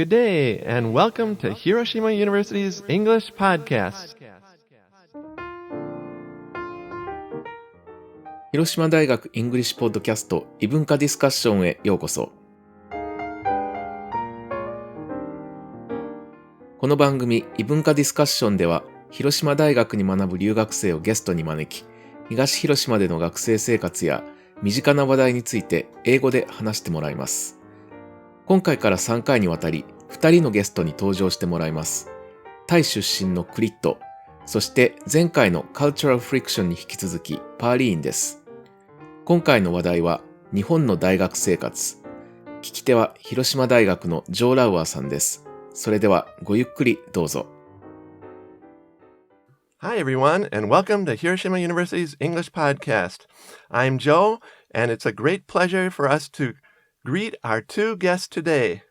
Good day, and welcome to Hiroshima University's English Podcast. 広島大学イングリッシュポッドキャスト異文化ディスカッションへようこそ。この番組異文化ディスカッションでは、広島大学に学ぶ留学生をゲストに招き、東広島での学生生活や身近な話題について英語で話してもらいます。今回から3回にわたり2人のゲストに登場してもらいます。タイ出身のクリット、そして前回のCultural Frictionに引き続きパーリーンです。今回の話題は日本の大学生活。聞き手は広島大学のジョー・ラウアーさんです。それではごゆっくりどうぞ。Hi, everyone, and welcome to Hiroshima University's English Podcast. I'm Joe, and it's a great pleasure for us to greet our two guests today.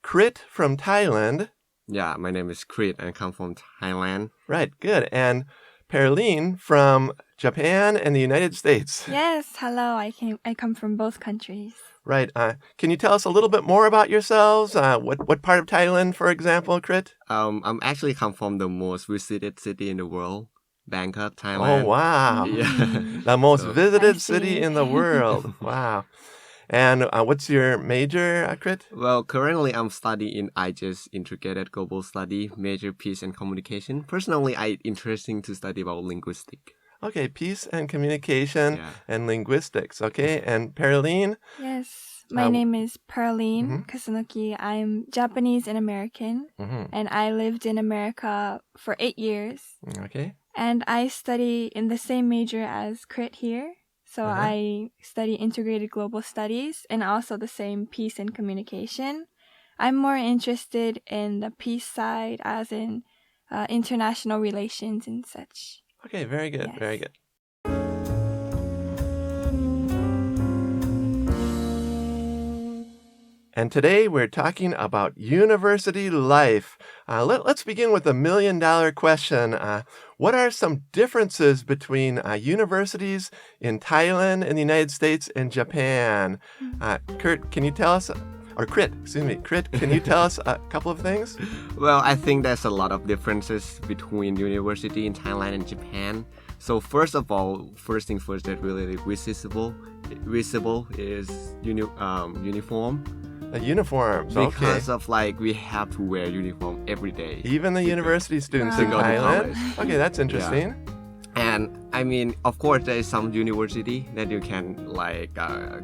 Crit from Thailand. Yeah, my name is Crit. I come from Thailand. Right, good. And Perline from Japan and the United States. Yes, hello. I come from both countries. Right. Can you tell us a little bit more about yourselves? What part of Thailand, for example, Crit? I'm actually come from the most visited city in the world, Bangkok, Thailand. Oh, wow. Yeah. The most visited city in the world. Wow. And what's your major, Crit? Well, currently I'm studying in IJ's Integrated Global Study, major Peace and Communication. Personally, I'm interested to study about linguistics. Okay, peace and communication and linguistics. Okay, and Perline? Yes, my name is Perline Kasunoki. I'm Japanese and American, and I lived in America for 8 years. Okay. And I study in the same major as Crit here. So I study Integrated Global Studies and also the same Peace and Communication. I'm more interested in the peace side, as in international relations and such. Okay, very good, Yes. very good. And today we're talking about university life. Let's begin with the $1,000,000 question. What are some differences between universities in Thailand and the United States and Japan? Crit, can you tell us, Crit, can you tell us a couple of things? Well, I think there's a lot of differences between university in Thailand and Japan. So first of all, first thing first that really visible is uniform. The uniforms, okay. Because of we have to wear uniform every day. Even the university students in Go to Thailand? college. Okay, that's interesting. And I mean, of course, there is some university that you can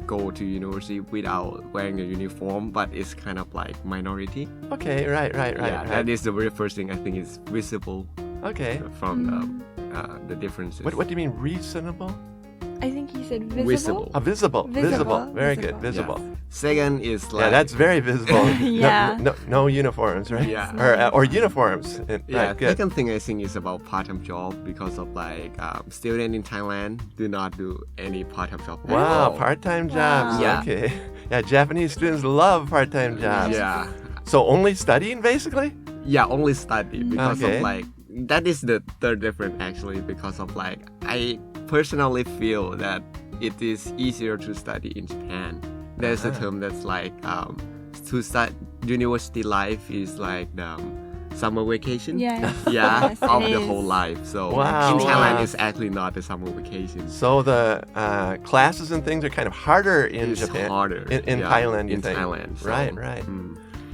go to university without wearing a uniform, but it's kind of minority. Okay, right. That is the very first thing I think is visible. Okay. From the differences. What do you mean reasonable? I think he said visible. Visible. Visible. Very good, visible. Yeah. Second is that's very visible. Yeah. No uniforms, right? Yeah. Or uniforms. Right, good. Second thing I think is about part-time job because of students in Thailand do not do any part-time job. Wow, part-time jobs. Wow. Yeah. Okay. Yeah, Japanese students love part-time jobs. Yeah. So only studying, basically? Yeah, only study because Okay. of that is the third difference actually because of I personally feel that it is easier to study in Japan. There's a term that's to start university life is the summer vacation. Yes. Yeah, Yes, of it the is. whole life. So Wow. in Thailand, Wow. it's actually not the summer vacation. So the classes and things are kind of harder in It's Japan. harder. In Yeah, Thailand, you in think? Thailand. So, Right.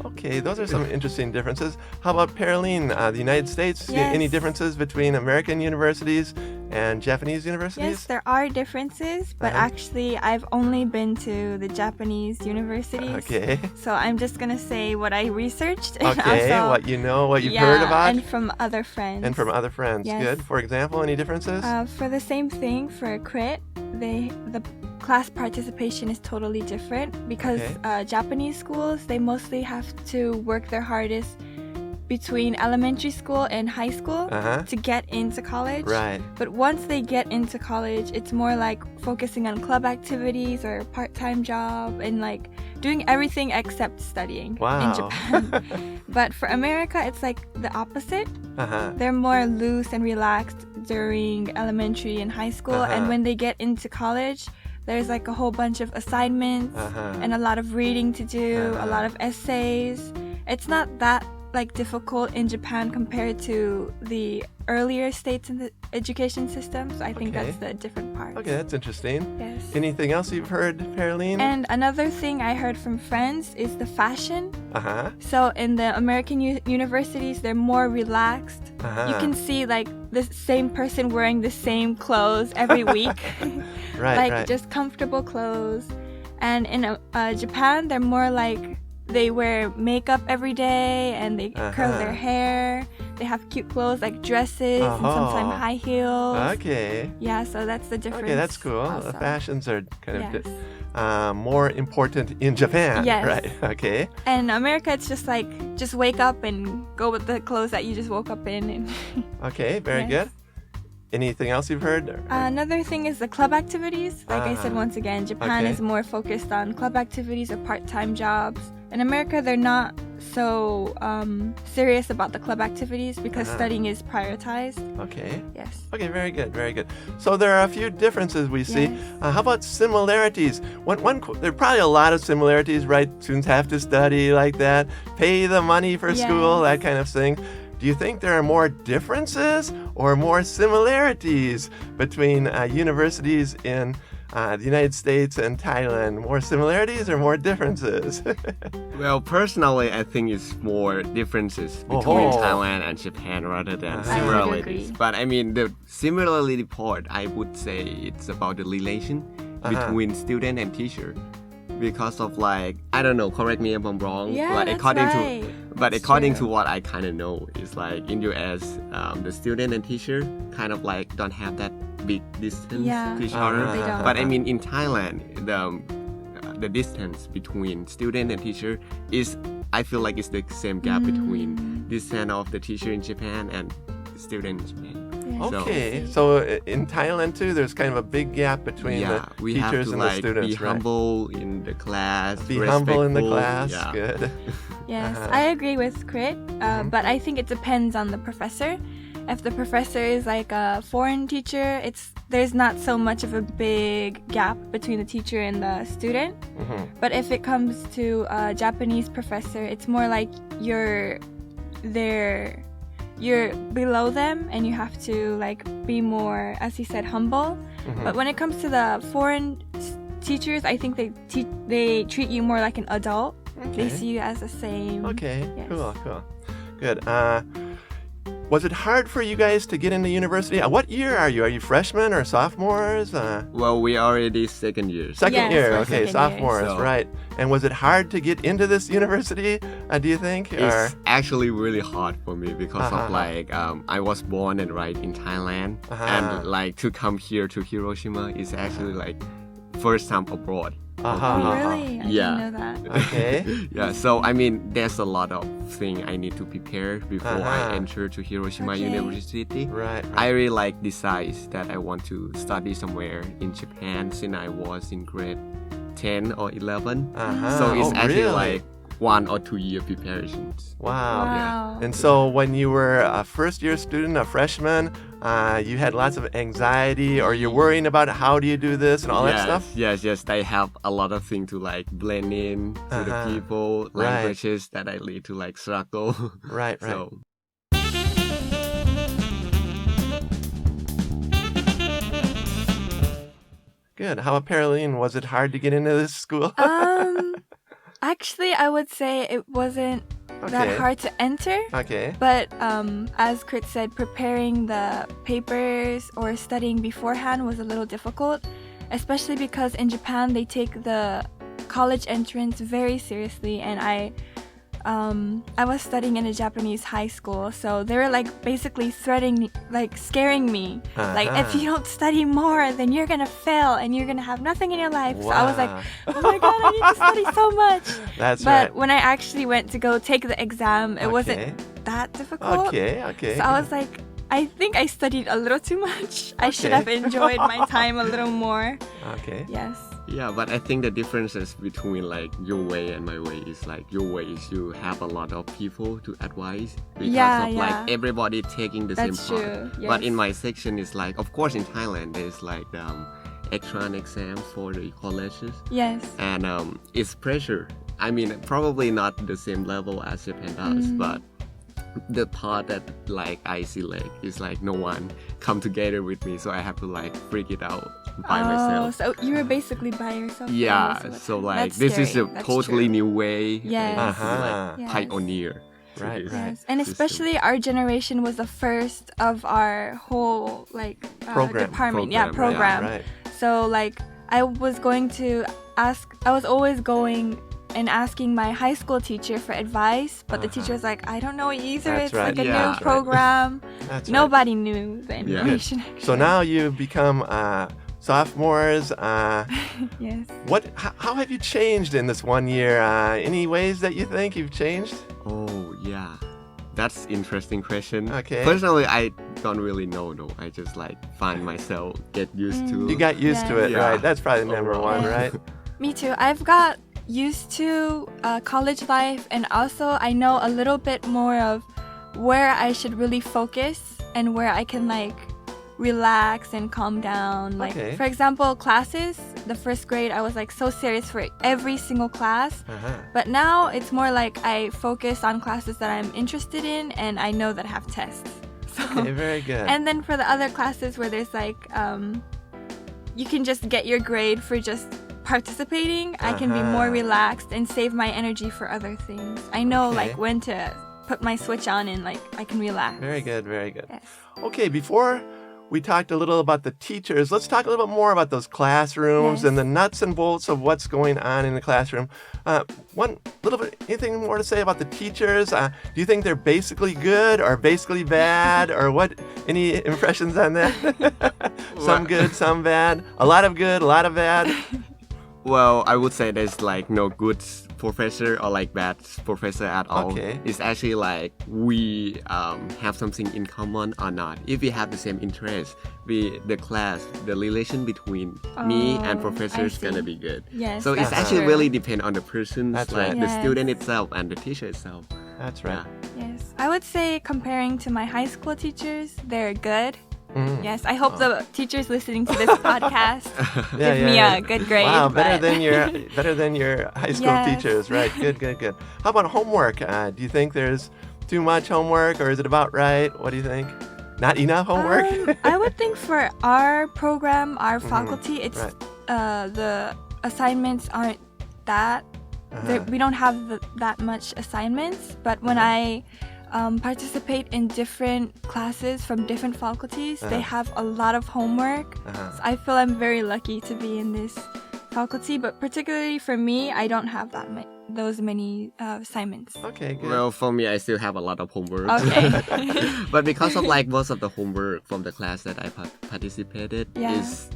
Okay, those are some interesting differences. How about Perline, the United States? Yes. Any differences between American universities and Japanese universities? Yes, there are differences, but actually I've only been to the Japanese universities. Okay. So I'm just going to say what I researched. And Okay, also, what you know, what you've heard about. and from other friends. And from other friends. Yes. Good. For example, any differences? For the same thing, for Crit, the class participation is totally different because Japanese schools, they mostly have to work their hardest between elementary school and high school to get into college. Right. But once they get into college, it's more like focusing on club activities or part-time job and doing everything except studying in Japan. But for America, it's the opposite. They're more loose and relaxed during elementary and high school. And when they get into college, there's a whole bunch of assignments and a lot of reading to do, a lot of essays. it's not that like difficult in Japan compared to the earlier states in the education system. So I think that's the different part. Okay, that's interesting. Yes. Anything else you've heard, Caroline? And another thing I heard from friends is the fashion. Uh-huh. So in the American universities, they're more relaxed. Uh-huh. You can see like the same person wearing the same clothes every week. Right. Just comfortable clothes. And in Japan, they're more like they wear makeup every day and they curl their hair. They have cute clothes like dresses and sometimes high heels. Okay. Yeah, so that's the difference. Okay, that's cool. Also. The fashions are kind of more important in Japan. Yes. Right. Okay. And in America, it's just like, just wake up and go with the clothes that you just woke up in. And Okay, very good. Anything else you've heard? Another thing is the club activities. Like I said, once again, Japan is more focused on club activities or part-time jobs. In America, they're not so serious about the club activities because studying is prioritized. Okay. Yes. Okay, very good, very good. So there are a few differences we see. Yes. How about similarities? There are probably a lot of similarities, right? Students have to study like that, pay the money for school, that kind of thing. Do you think there are more differences or more similarities between universities in the United States and Thailand? More similarities or more differences? Well, personally, I think it's more differences between Thailand and Japan rather than similarities. But I mean, the similarity part, I would say it's about the relation between student and teacher. Because of like, I don't know, correct me if I'm wrong. Yeah, but that's according right. according to what I kind of know, is like in US, the student and teacher kind of like don't have that big distance to each other. They don't. But I mean, in Thailand, the distance between student and teacher is, I feel like it's the same gap between distance of the teacher in Japan and the student in Japan. Okay, so in Thailand too, there's kind of a big gap between the teachers and the students, be humble in the class. Be humble in the class. Yeah. Good. Yes, I agree with Crit, but I think it depends on the professor. If the professor is like a foreign teacher, there's not so much of a big gap between the teacher and the student. But if it comes to a Japanese professor, it's more like you're below them and you have to like be more, as he said, humble. But when it comes to the foreign teachers, I think they treat you more like an adult. They see you as the same. Okay, Yes. cool. Good. Was it hard for you guys to get into university? What year are you? Are you freshmen or sophomores? Well, we are already second year. Second Yes, year, we're okay, second sophomores, year. So- right. And was it hard to get into this university, do you think? It's actually really hard for me because of like I was born and raised in Thailand, and like to come here to Hiroshima is actually like first time abroad. Oh, really? I Yeah. didn't know that. Okay. Yeah, so I mean, there's a lot of things I need to prepare before I enter to Hiroshima Okay. University. Right. I really like decide that I want to study somewhere in Japan since I was in grade 10 or 11. So it's actually like 1 or 2 year preparations. Wow. And so when you were a first year student, a freshman, you had lots of anxiety or you're worrying about how do you do this and all that stuff? Yes. I have a lot of things to like blend in to the people, languages that I need to like struggle. Right. So, Good. How about Caroline? Was it hard to get into this school? Actually, I would say it wasn't that hard to enter. Okay. But as Crit said, preparing the papers or studying beforehand was a little difficult, especially because in Japan they take the college entrance very seriously, and I was studying in a Japanese high school, so they were like basically threatening, like scaring me, like if you don't study more, then you're gonna fail and you're gonna have nothing in your life. So I was like, oh my god, I need to study so much. That's but right. when I actually went to go take the exam, it wasn't that difficult. Okay. So I was like, I think I studied a little too much. I should have enjoyed my time a little more. Okay. Yes. yeah, but I think the differences between like your way and my way is like your way is you have a lot of people to advise because of like everybody taking the That's same part. true. Yes. But in my section is like, of course in Thailand there's like extra exams for the colleges Yes. and it's pressure I mean, probably not the same level as Japan does, but the part that like I select is like no one come together with me, so I have to like figure it out by myself. So you were basically by yourself. Yeah, so like this is a totally new way. Yes. Like pioneer. Right. Yes, and especially our generation was the first of our whole like department. Program. Right. So like I was always going and asking my high school teacher for advice, but the teacher was like, I don't know either. That's it's right. like a new program. That's Nobody knew the information. So now you've become sophomores. Yes. How have you changed in this 1 year? Any ways that you think you've changed? Oh, yeah. That's interesting question. Okay. Personally, I don't really know though. I just like find myself get used to. You got used to it, right? That's probably number one, right? Me too. I've got used to college life, and also I know a little bit more of where I should really focus and where I can like relax and calm down. Like for example, classes, the first grade I was like so serious for every single class, but now it's more like I focus on classes that I'm interested in and I know that have tests. So, okay, very good. And then for the other classes where there's like you can just get your grade for just participating, I can be more relaxed and save my energy for other things. I know like when to put my switch on and like I can relax. Very good, very good. Yes. Okay, before we talked a little about the teachers, let's talk a little bit more about those classrooms and the nuts and bolts of what's going on in the classroom. Anything more to say about the teachers? Do you think they're basically good or basically bad, or what? Any impressions on that? Some good, some bad. A lot of good, a lot of bad. Well, I would say there's like no good professor or like bad professor at all. Okay. It's actually like we have something in common or not. If we have the same interest, the relation between me and professor is gonna be good. Yes, so it's actually really depend on the person, That's like right. the student itself and the teacher itself. That's right. Yes, I would say comparing to my high school teachers, they're good. Yes, I hope the teachers listening to this podcast give me a good grade. Wow, better than your high school teachers, right? Good. How about homework? Do you think there's too much homework, or is it about right? What do you think? Not enough homework? I would think for our program, our faculty, it's the assignments aren't that. We don't have that much assignments, but when I participate in different classes from different faculties, they have a lot of homework. So I feel I'm very lucky to be in this faculty, but particularly for me, I don't have those many assignments. Okay, good. Well, for me, I still have a lot of homework. Okay. But because of like most of the homework from the class that I participated is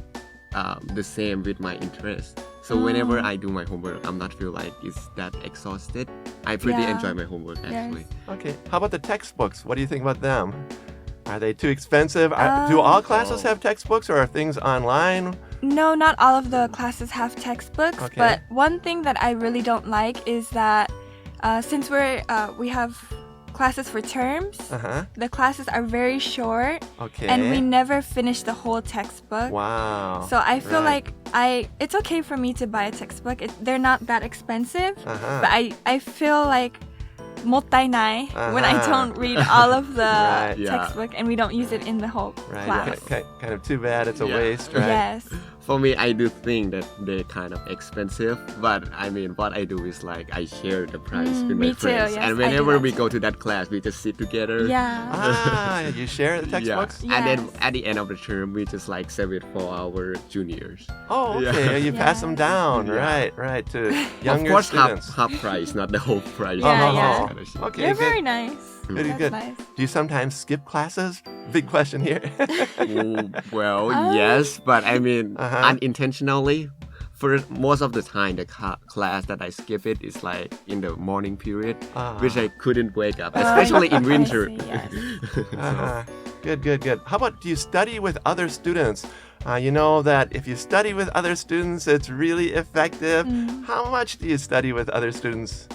the same with my interest. So whenever I do my homework, I'm not feel like it's that exhausted. I pretty enjoy my homework actually. Okay. How about the textbooks? What do you think about them? Are they too expensive? Do all classes have textbooks, or are things online? No, not all of the classes have textbooks. But one thing that I really don't like is that since we have classes for terms, the classes are very short, and we never finish the whole textbook. Wow. So I feel like it's okay for me to buy a textbook. They're not that expensive, but I feel like mottainai when I don't read all of the textbook and we don't use it in the whole class. Kind of too bad. It's a waste, right? Yes. For me, I do think that they're kind of expensive, but I mean, what I do is like I share the price with my friends, and whenever we go to that class, we just sit together. Yeah. You share the textbooks? And then at the end of the term, we just like save it for our juniors. Oh, okay. You pass them down, right, to younger of course, students. half price, not the whole price. Okay, You're very nice. Good. Nice. Do you sometimes skip classes? Big question here. Well, yes, but I mean, unintentionally. For most of the time, the class that I skip it is like in the morning period, which I couldn't wake up, especially in winter. Good. How about, do you study with other students? You know that if you study with other students, it's really effective. How much do you study with other students?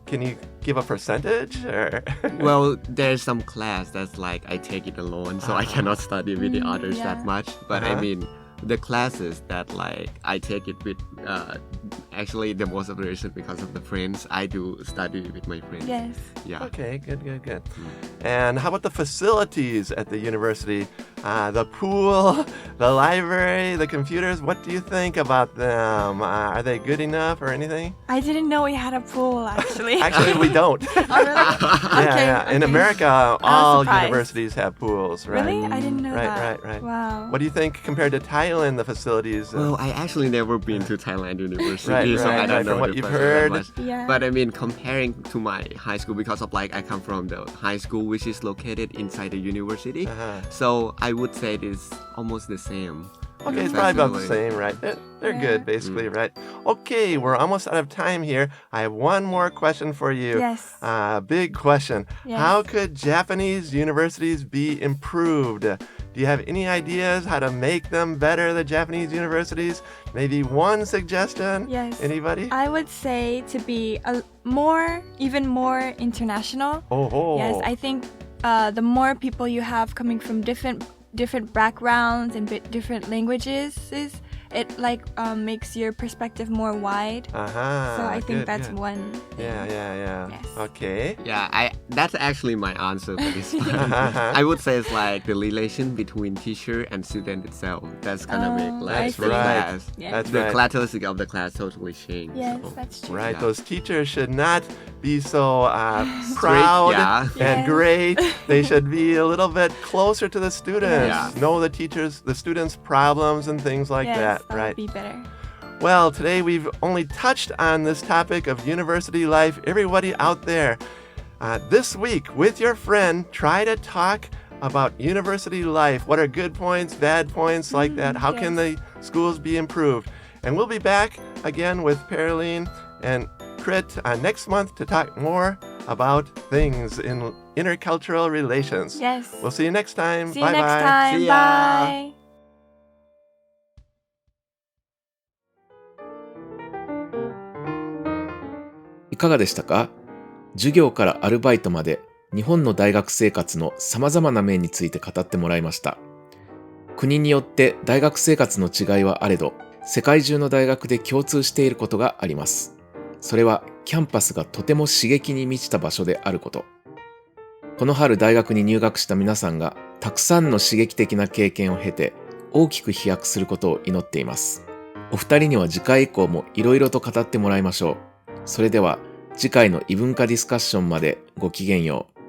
Can you give a percentage? Or Well, there's some class that's like I take it alone, so I cannot study with the others that much. But I mean, the classes that like I take it with actually the most of the reason because of the friends. I do study with my friends. Yes. Yeah. Okay, good. And how about the facilities at the university? The pool, the library, the computers. What do you think about them? Are they good enough or anything? I didn't know we had a pool, actually. Actually, we don't. Oh, really? Yeah. In America, all universities have pools, right? Really? I didn't know that. Right. Wow. What do you think compared to Thailand, the facilities? Well, I actually never been to Thailand University, so I don't know from what the you've person heard. that much. Yeah. But I mean, comparing to my high school, because of like I come from the high school which is located inside the university, so I would say it is almost the same. Okay, it's probably about the same, right? They're good, basically, right? Okay, we're almost out of time here. I have one more question for you. Yes. Big question. Yes. How could Japanese universities be improved? Do you have any ideas how to make them better, the Japanese universities? Maybe one suggestion? Yes. Anybody? I would say to be even more international. Oh. Yes, I think the more people you have coming from different backgrounds and different languages, it like makes your perspective more wide. So I think that's one thing. Yeah. Yes. Okay. Yeah, that's actually my answer for this one. I would say it's like the relation between teacher and student itself. That's gonna make like the class. Yes. That's the right. characteristic of the class totally change. Yes, so. that's true. Right, Yeah. those teachers should not be so proud and Yes. great. They should be a little bit closer to the students. Yeah. Know the students' problems and things like Yes, that, that right? would be better. Well, today we've only touched on this topic of university life. Everybody out there, this week with your friend, try to talk about university life. What are good points, bad points like that? How can the schools be improved? And we'll be back again with Pearline and Crit next month to talk more about things in intercultural relations. Yes. We'll see you next time. See you Bye next bye. time. See ya. Bye. いかがでしたか？授業からアルバイトまで日本の大学生活の様々な面について語ってもらいました。国によって大学生活の違いはあれど、世界中の大学で共通していることがあります。それはキャンパスがとても刺激に満ちた場所であること。この春大学に入学した皆さんがたくさんの刺激的な経験を経て大きく飛躍することを祈っています。お二人には次回以降もいろいろと語ってもらいましょう。それでは次回の異文化ディスカッションまでごきげんよう。